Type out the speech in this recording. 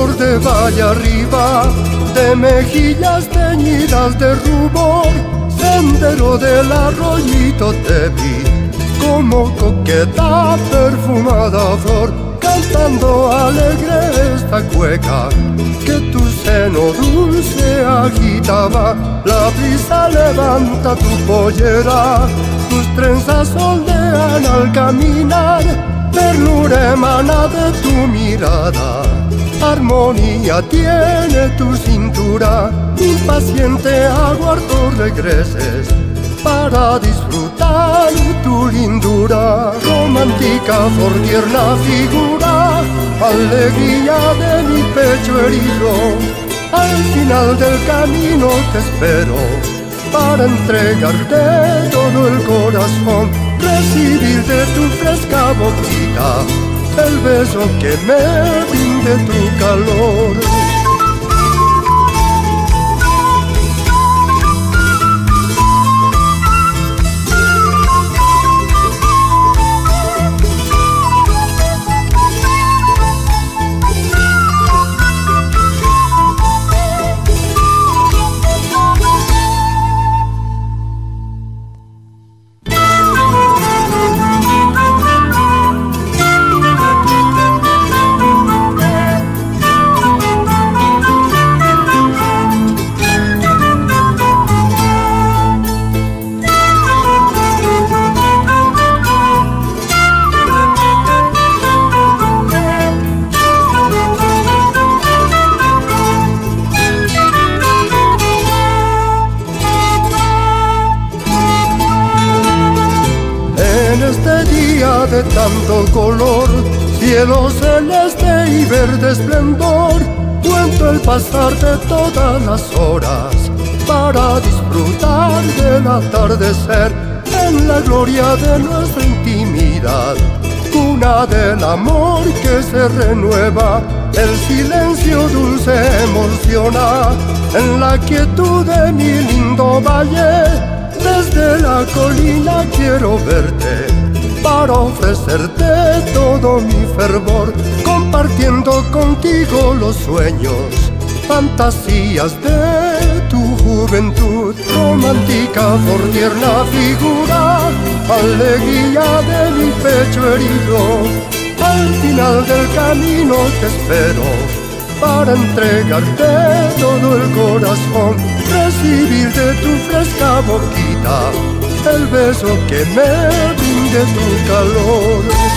flor de valle arriba, de mejillas teñidas de rubor, sendero del arroyito te vi, como coqueta perfumada flor, cantando alegre esta cueca, que tu seno dulce agitaba. La brisa levanta tu pollera, tus trenzas ondean al caminar, ternura emana de tu mirada, armonía tiene tu cintura, impaciente aguardo regreses para disfrutar tu lindura. Romántica, tierna figura, alegría de mi pecho herido, al final del camino te espero para entregarte todo el corazón, recibir de tu fresca boquita el beso que me brinde tu calor. De tanto color, cielo celeste y verde esplendor, cuento el pasar de todas las horas para disfrutar del atardecer en la gloria de nuestra intimidad, cuna del amor que se renueva, el silencio dulce emociona en la quietud de mi lindo valle. Desde la colina quiero verte para ofrecerte todo mi fervor, compartiendo contigo los sueños, fantasías de tu juventud. Romántica, tierna figura, alegría de mi pecho herido, al final del camino te espero para entregarte todo el corazón, recibir de tu fresca boquita el beso que me brinde tu calor.